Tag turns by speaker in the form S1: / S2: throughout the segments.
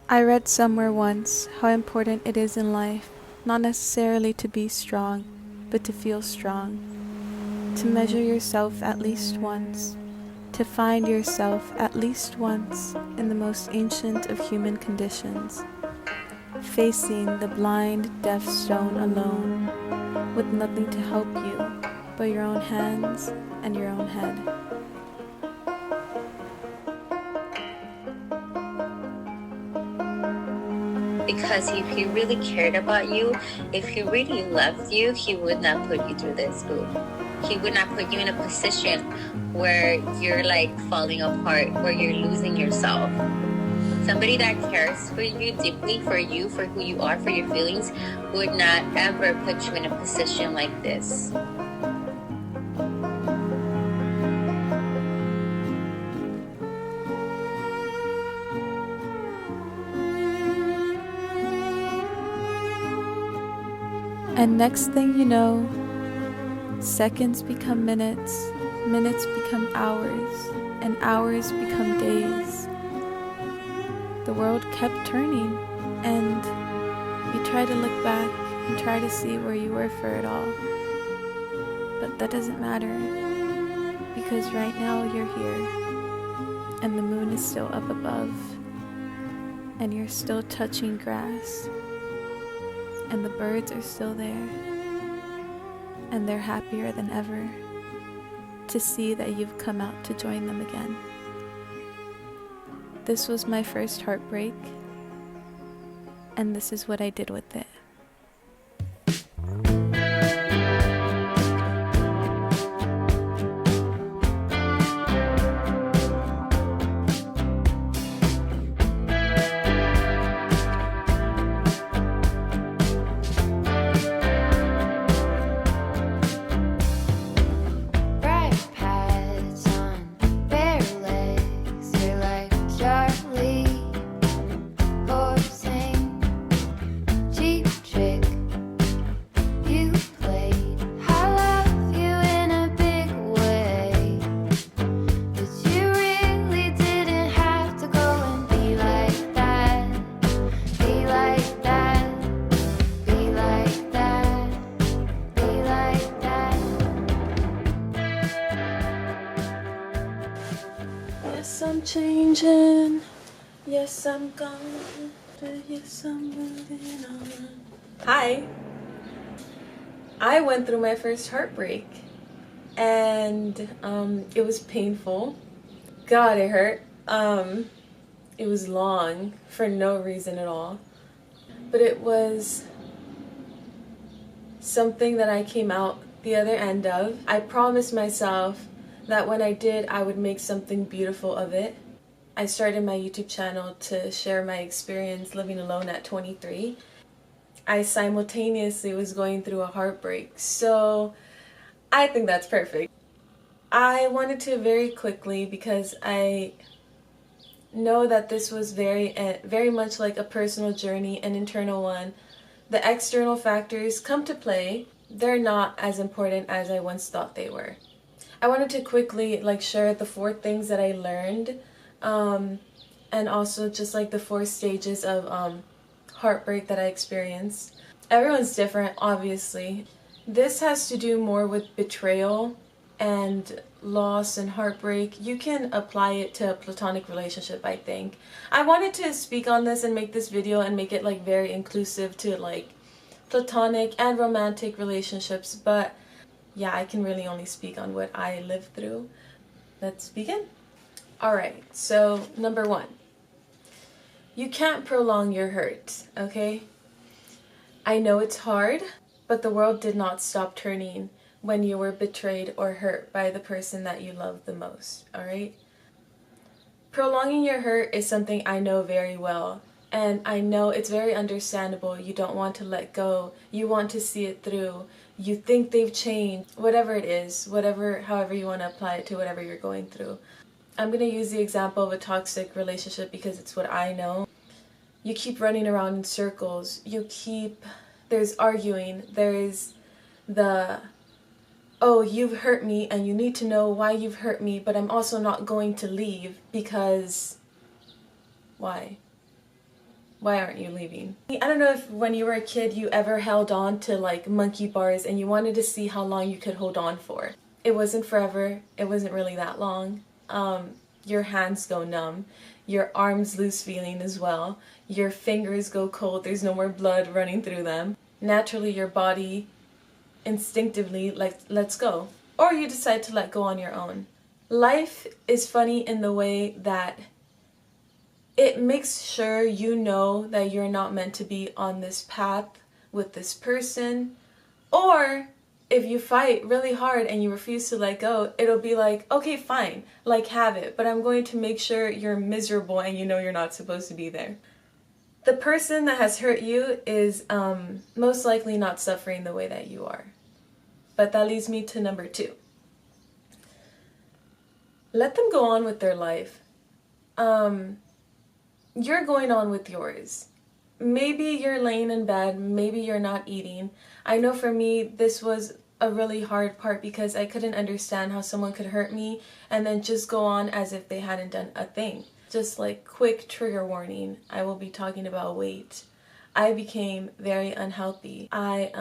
S1: I read somewhere once how important it is in life not necessarily to be strong, but to feel strong, to measure yourself at least once, to find yourself at least once in the most ancient of human conditions, facing the blind, deaf stone alone, with nothing to help you but your own hands and your own head.
S2: Because if he really cared about you, if he really loved you, he would not put you through this, boo. He would not put you in a position where you're like falling apart, where you're losing yourself. Somebody that cares for you deeply, for you, for who you are, for your feelings, would not ever put you in a position like this.
S1: And next thing you know, seconds become minutes, minutes become hours, and hours become days. The world kept turning, and you try to look back and try to see where you were for it all. But that doesn't matter, because right now you're here, and the moon is still up above, and you're still touching grass, and the birds are still there, and they're happier than ever to see that you've come out to join them again. This was my first heartbreak, and this is what I did with it. Yes, I'm changing. Yes, I'm gone. Yes, I'm moving on. Hi. I went through my first heartbreak, and it was painful. God, it hurt. It was long for no reason at all, but it was something that I came out the other end of. I promised myself that when I did, I would make something beautiful of it. I started my YouTube channel to share my experience living alone at 23. I simultaneously was going through a heartbreak, so I think that's perfect. I wanted to very quickly, because I know that this was very much like a personal journey, an internal one. The external factors come to play. They're not as important as I once thought they were. I wanted to quickly share the 4 things that I learned, and also just the 4 stages of heartbreak that I experienced. Everyone's different, obviously. This has to do more with betrayal and loss and heartbreak. You can apply it to a platonic relationship, I think. I wanted to speak on this and make this video and make it very inclusive to platonic and romantic relationships, but yeah, I can really only speak on what I lived through. Let's begin. Alright, so number 1. You can't prolong your hurt, okay? I know it's hard, but the world did not stop turning when you were betrayed or hurt by the person that you love the most, alright? Prolonging your hurt is something I know very well, and I know it's very understandable. You don't want to let go. You want to see it through. You think they've changed. Whatever it is, however you want to apply it to whatever you're going through. I'm going to use the example of a toxic relationship because it's what I know. You keep running around in circles. There's arguing. There's oh, you've hurt me and you need to know why you've hurt me, but I'm also not going to leave because why? Why aren't you leaving? I don't know if when you were a kid you ever held on to like monkey bars and you wanted to see how long you could hold on for. It wasn't forever. It wasn't really that long. Your hands go numb. Your arms lose feeling as well. Your fingers go cold. There's no more blood running through them. Naturally, your body instinctively like lets go. Or you decide to let go on your own. Life is funny in the way that it makes sure you know that you're not meant to be on this path with this person. Or if you fight really hard and you refuse to let go, it'll be like, okay, fine, like have it, but I'm going to make sure you're miserable and you know you're not supposed to be there. The person that has hurt you is most likely not suffering the way that you are. But that leads me to number 2. Let them go on with their life. You're going on with yours. Maybe you're laying in bed, maybe you're not eating. I know for me, this was a really hard part because I couldn't understand how someone could hurt me and then just go on as if they hadn't done a thing. Just like quick trigger warning, I will be talking about weight. I became very unhealthy. I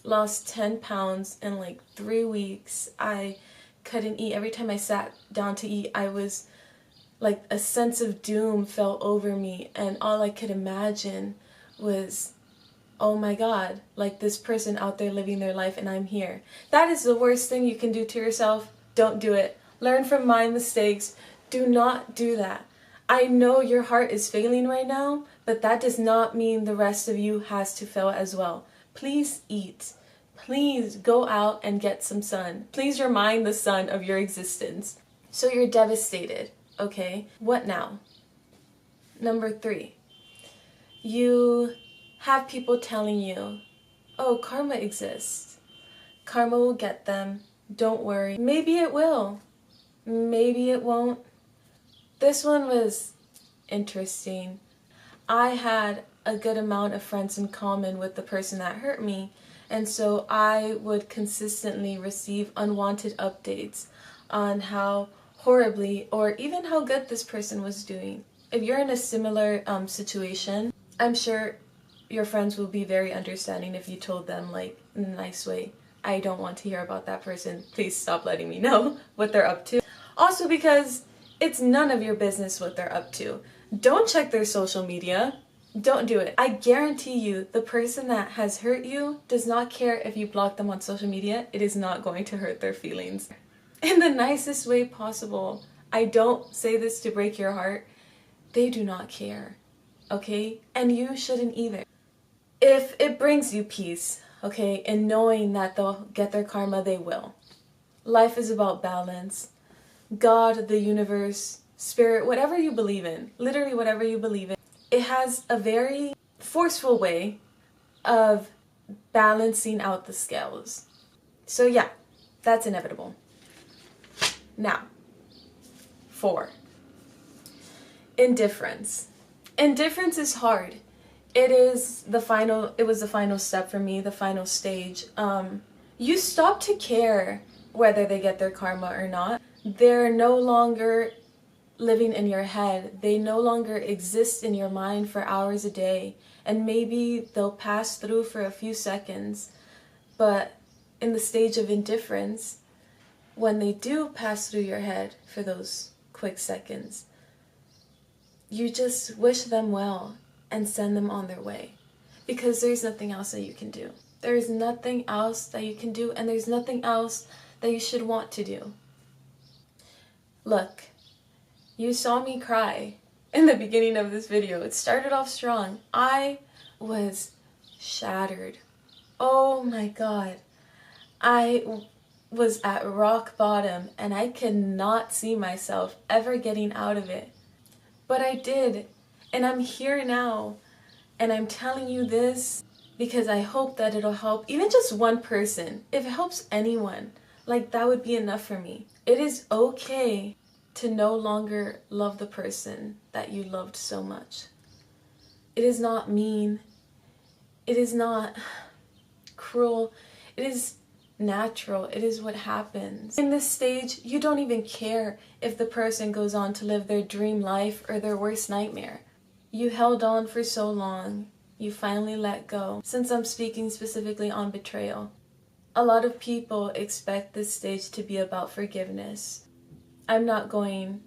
S1: lost 10 pounds in like 3 weeks. I couldn't eat. Every time I sat down to eat, I was like a sense of doom fell over me, and all I could imagine was, oh my God, like this person out there living their life and I'm here. That is the worst thing you can do to yourself. Don't do it. Learn from my mistakes. Do not do that. I know your heart is failing right now, but that does not mean the rest of you has to fail as well. Please eat. Please go out and get some sun. Please remind the sun of your existence. So you're devastated. Okay, what now? Number 3, you have people telling you, oh, karma exists. Karma will get them. Don't worry. Maybe it will. Maybe it won't. This one was interesting. I had a good amount of friends in common with the person that hurt me, and so I would consistently receive unwanted updates on how horribly or even how good this person was doing. If you're in a similar situation, I'm sure your friends will be very understanding if you told them like in a nice way, I don't want to hear about that person. Please stop letting me know what they're up to. Also because it's none of your business what they're up to. Don't check their social media. Don't do it. I guarantee you the person that has hurt you does not care if you block them on social media. It is not going to hurt their feelings. In the nicest way possible. I don't say this to break your heart. They do not care, okay? And you shouldn't either. If it brings you peace, okay, in knowing that they'll get their karma, they will. Life is about balance. God, the universe, spirit, whatever you believe in, literally whatever you believe in, it has a very forceful way of balancing out the scales. So yeah, that's inevitable. Now, 4. Indifference. Indifference is hard. It was the final step for me, the final stage. You stop to care whether they get their karma or not. They're no longer living in your head. They no longer exist in your mind for hours a day. And maybe they'll pass through for a few seconds. But in the stage of indifference, when they do pass through your head for those quick seconds, you just wish them well and send them on their way. Because there's nothing else that you can do. There is nothing else that you can do, and there's nothing else that you should want to do. Look, you saw me cry in the beginning of this video. It started off strong. I was shattered. Oh my God. I was at rock bottom and I could not see myself ever getting out of it. But I did, and I'm here now, and I'm telling you this because I hope that it'll help even just one person. If it helps anyone, like that would be enough for me. It is okay to no longer love the person that you loved so much. It is not mean. It is not cruel. It is natural. It is what happens. In this stage, you don't even care if the person goes on to live their dream life or their worst nightmare. You held on for so long. You finally let go. Since I'm speaking specifically on betrayal, a lot of people expect this stage to be about forgiveness. I'm not going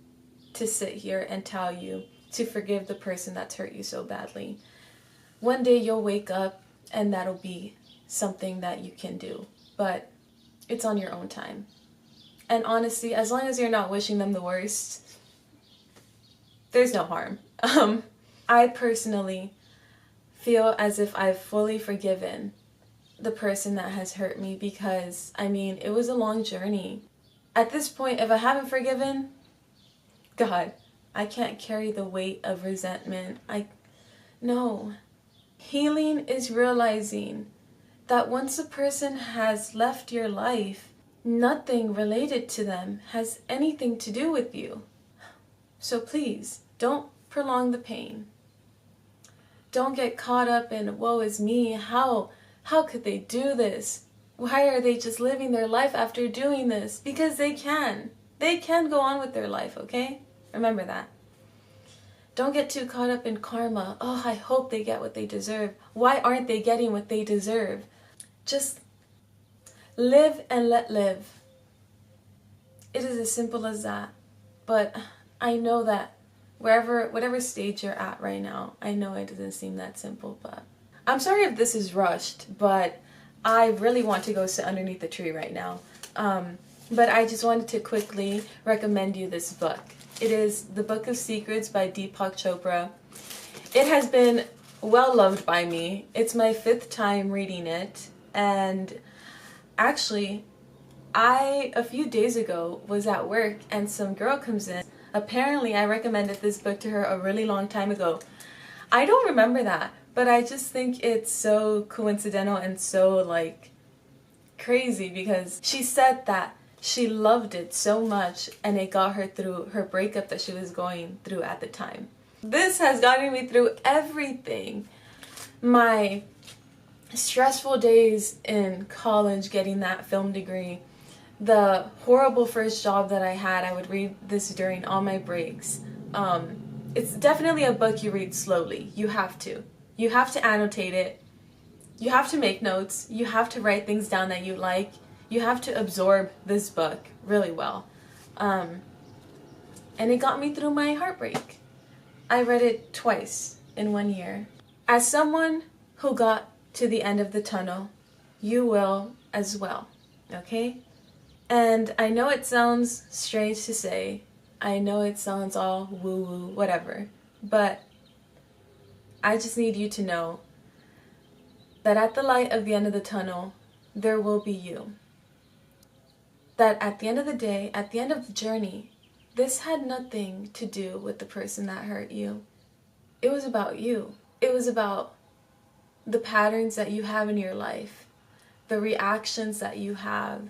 S1: to sit here and tell you to forgive the person that's hurt you so badly. One day you'll wake up and that'll be something that you can do, but it's on your own time. And honestly, as long as you're not wishing them the worst, there's no harm. I personally feel as if I've fully forgiven the person that has hurt me because, it was a long journey. At this point, if I haven't forgiven, God, I can't carry the weight of resentment. No. Healing is realizing that once a person has left your life, nothing related to them has anything to do with you. So please, don't prolong the pain. Don't get caught up in, woe is me, how could they do this? Why are they just living their life after doing this? Because they can. They can go on with their life, okay? Remember that. Don't get too caught up in karma. Oh, I hope they get what they deserve. Why aren't they getting what they deserve? Just live and let live. It is as simple as that. But I know that whatever stage you're at right now, I know it doesn't seem that simple, but I'm sorry if this is rushed, but I really want to go sit underneath the tree right now. But I just wanted to quickly recommend you this book. It is The Book of Secrets by Deepak Chopra. It has been well loved by me. It's my 5th time reading it, and actually, a few days ago was at work and some girl comes in. Apparently, I recommended this book to her a really long time ago. I don't remember that, but I just think it's so coincidental and so crazy because she said that she loved it so much and it got her through her breakup that she was going through at the time. This has gotten me through everything. My stressful days in college getting that film degree, the horrible first job that I had, I would read this during all my breaks. It's definitely a book you read slowly. You have to. You have to annotate it. You have to make notes. You have to write things down that you like. You have to absorb this book really well. And it got me through my heartbreak. I read it twice in 1 year. As someone who got to the end of the tunnel, you will as well, okay? And I know it sounds strange to say. I know it sounds all woo-woo, whatever. But I just need you to know that at the light of the end of the tunnel, there will be you. That at the end of the day, at the end of the journey, this had nothing to do with the person that hurt you. It was about you. It was about the patterns that you have in your life, the reactions that you have,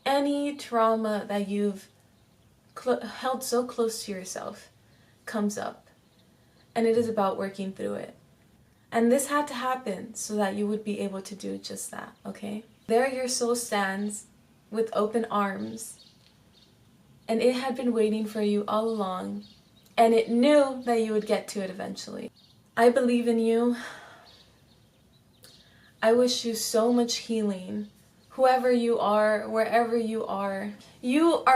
S1: any trauma that you've held so close to yourself comes up. And it is about working through it. And this had to happen so that you would be able to do just that, okay? There your soul stands with open arms. And it had been waiting for you all along. And it knew that you would get to it eventually. I believe in you. I wish you so much healing. Whoever you are, wherever you are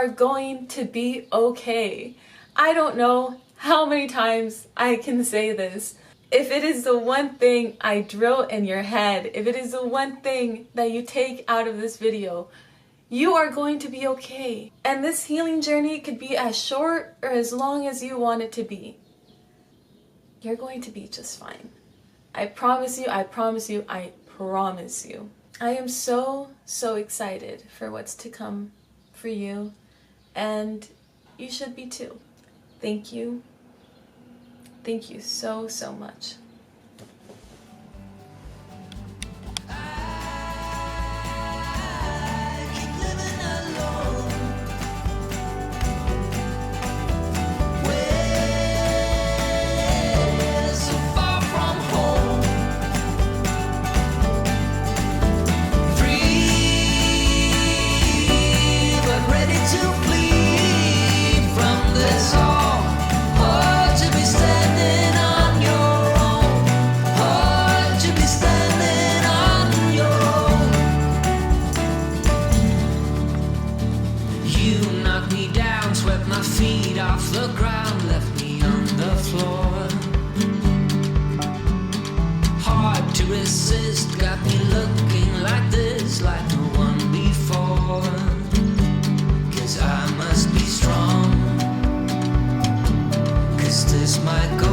S1: going to be okay. I don't know how many times I can say this. If it is the one thing I drill in your head, if it is the one thing that you take out of this video, you are going to be okay. And this healing journey could be as short or as long as you want it to be. You're going to be just fine. I promise you, I promise you, I promise you. I am so excited for what's to come for you, and you should be too. Thank you. Thank you so much.
S3: To be standing on feet off the ground, left me on the floor. Hard to resist, got me looking like this, like no one before. 'Cause I must be strong, 'cause this might go